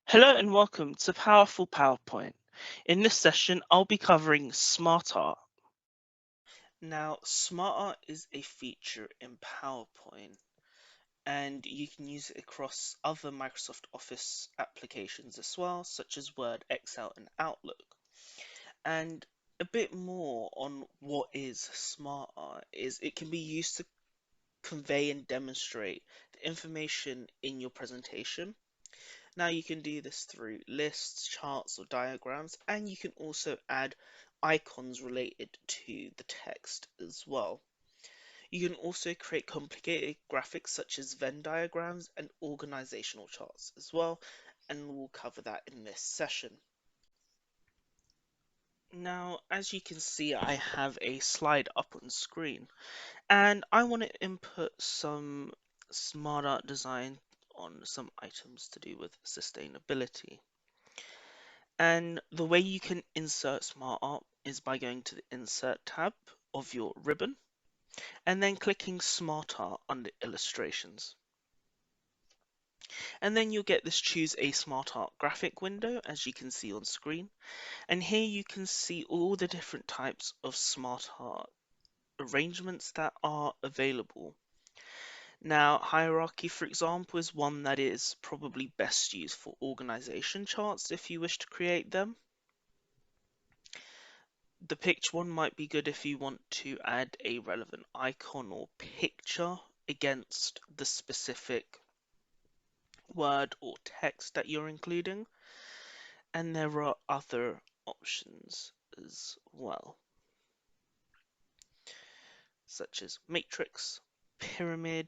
Hello and welcome to Powerful PowerPoint. In this session, I'll be covering SmartArt. Now, SmartArt is a feature in PowerPoint, and you can use it across other Microsoft Office applications as well, such as Word, Excel, and Outlook. And a bit more on what is SmartArt is it can be used to convey and demonstrate the information in your presentation. Now you can do this through lists, charts, or diagrams, and you can also add icons related to the text as well. You can also create complicated graphics such as Venn diagrams and organizational charts as well, and we'll cover that in this session. Now, as you can see, I have a slide up on screen, and I want to input some smart art design on some items to do with sustainability. And the way you can insert smart art is by going to the insert tab of your ribbon and then clicking smart art under illustrations. And then you'll get this choose a smart art graphic window, as you can see on screen. And here you can see all the different types of smart art arrangements that are available. Now, hierarchy, for example, is one that is probably best used for organization charts if you wish to create them. The picture one might be good if you want to add a relevant icon or picture against the specific word or text that you're including. And there are other options as well, such as matrix, pyramid,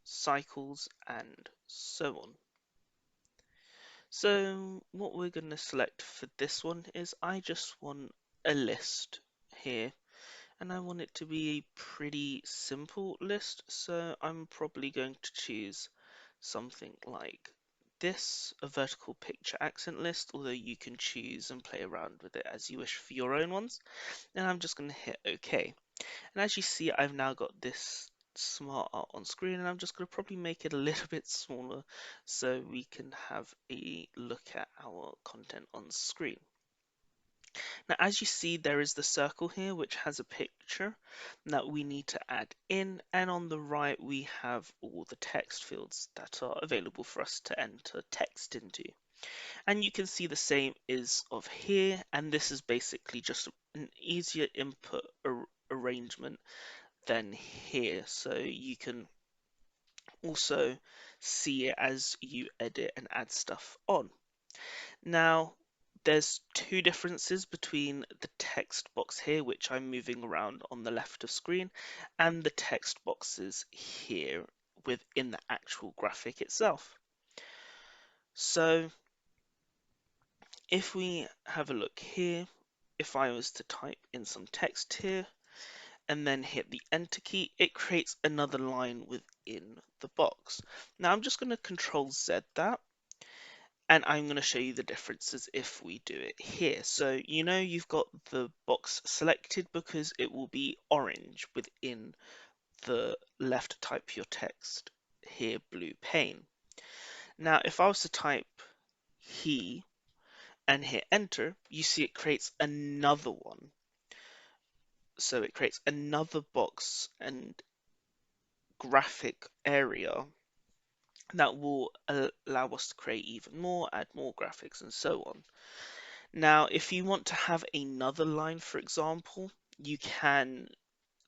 cycles, and so on. So what we're going to select for this one is I just want a list here, and I want it to be a pretty simple list, so I'm probably going to choose something like this, a vertical picture accent list, although you can choose and play around with it as you wish for your own ones. And I'm just going to hit OK. And as you see, I've now got this smart art on screen, and I'm just going to probably make it a little bit smaller so we can have a look at our content on screen. Now, as you see, there is the circle here, which has a picture that we need to add in. And on the right, we have all the text fields that are available for us to enter text into. And you can see the same is of here. And this is basically just an easier input arrangement than here. So you can also see it as you edit and add stuff on. Now, there's two differences between the text box here, which I'm moving around on the left of screen, and the text boxes here within the actual graphic itself. So if we have a look here, if I was to type in some text here and then hit the enter key, it creates another line within the box. Now I'm just going to Control Z that, and I'm going to show you the differences if we do it here. So you've got the box selected because it will be orange within the left type your text here, blue pane. Now if I was to type he and hit enter, you see it creates another one. So it creates another box and graphic area that will allow us to create even more, add more graphics, and so on. Now, if you want to have another line, for example, you can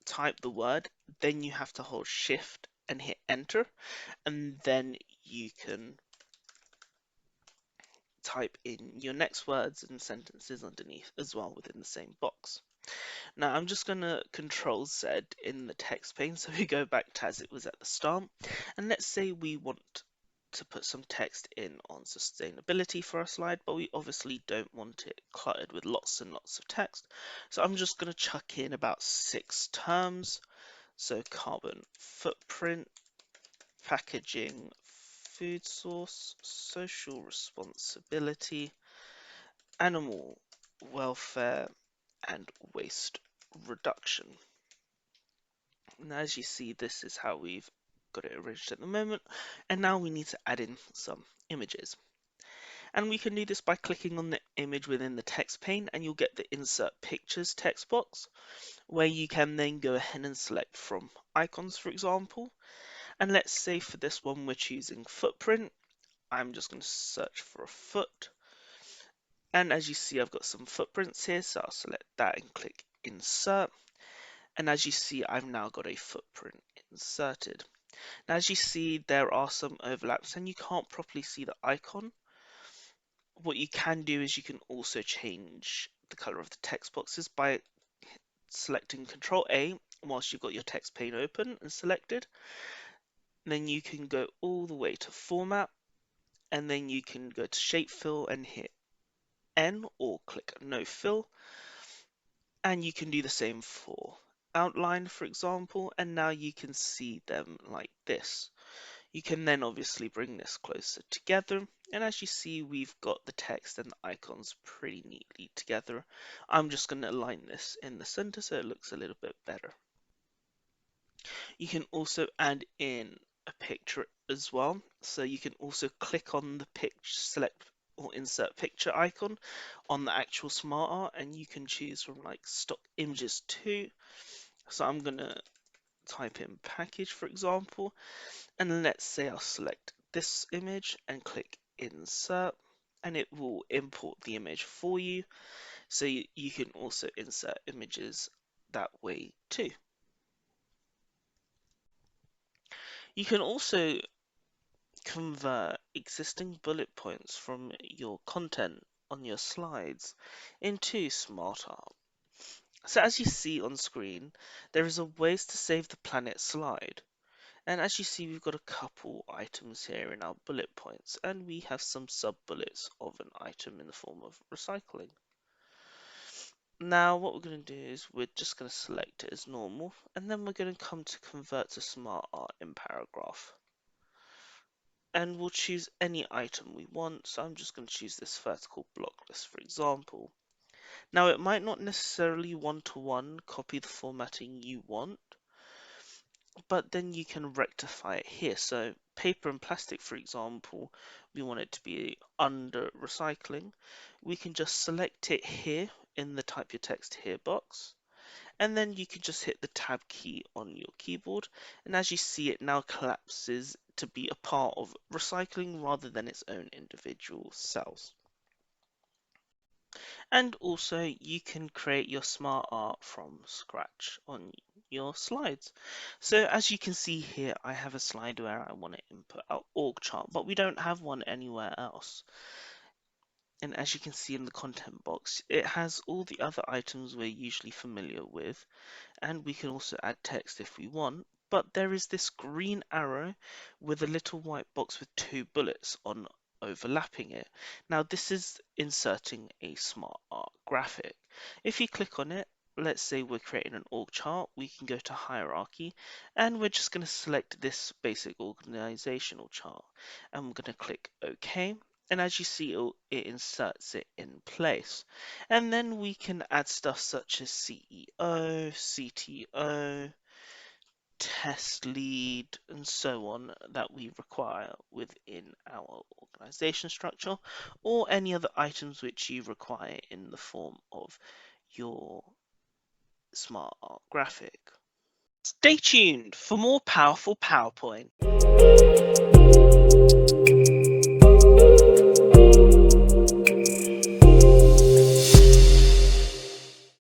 type the word, then you have to hold shift and hit enter, and then you can type in your next words and sentences underneath as well within the same box. Now I'm just going to Control Z in the text pane so we go back to as it was at the start, and let's say we want to put some text in on sustainability for our slide, but we obviously don't want it cluttered with lots and lots of text. So I'm just going to chuck in about 6 terms. So carbon footprint, packaging, food source, social responsibility, animal welfare, and waste reduction. And as you see, this is how we've got it arranged at the moment. And now we need to add in some images. And we can do this by clicking on the image within the text pane, and you'll get the Insert Pictures text box, where you can then go ahead and select from icons, for example. And let's say for this one we're choosing footprint. I'm just going to search for a foot. And as you see, I've got some footprints here, so I'll select that and click Insert. And as you see, I've now got a footprint inserted. Now, as you see, there are some overlaps and you can't properly see the icon. What you can do is you can also change the color of the text boxes by selecting Control A whilst you've got your text pane open and selected. Then you can go all the way to Format, and then you can go to Shape Fill and hit N or click No Fill. And you can do the same for Outline, for example, and now you can see them like this. You can then obviously bring this closer together, and as you see, we've got the text and the icons pretty neatly together. I'm just going to align this in the center so it looks a little bit better. You can also add in a picture as well, so you can also click on the picture, select or insert picture icon on the actual SmartArt, and you can choose from like stock images too. So I'm going to type in package, for example, and let's say I'll select this image and click insert, and it will import the image for you, so you can also insert images that way too. You can also convert existing bullet points from your content on your slides into SmartArt. So as you see on screen, there is a ways to save the planet slide. And as you see, we've got a couple items here in our bullet points, and we have some sub-bullets of an item in the form of recycling. Now, what we're going to do is we're just going to select it as normal, and then we're going to come to convert to SmartArt in paragraph. And we'll choose any item we want, so I'm just going to choose this vertical block list, for example. Now, it might not necessarily one-to-one copy the formatting you want, but then you can rectify it here. So paper and plastic, for example, we want it to be under recycling. We can just select it here in the type your text here box, and then you can just hit the tab key on your keyboard, and as you see, it now collapses to be a part of recycling rather than its own individual cells. And also you can create your smart art from scratch on your slides. So as you can see here, I have a slide where I want to input our org chart, but we don't have one anywhere else. And as you can see in the content box, it has all the other items we're usually familiar with, and we can also add text if we want. But there is this green arrow with a little white box with two bullets on overlapping it. Now this is inserting a SmartArt graphic. If you click on it, let's say we're creating an org chart, we can go to hierarchy, and we're just going to select this basic organizational chart, and we're going to click OK. And as you see, it inserts it in place. And then we can add stuff such as CEO, CTO, test lead, and so on that we require within our organization structure, or any other items which you require in the form of your smart art graphic. Stay tuned for more powerful PowerPoint.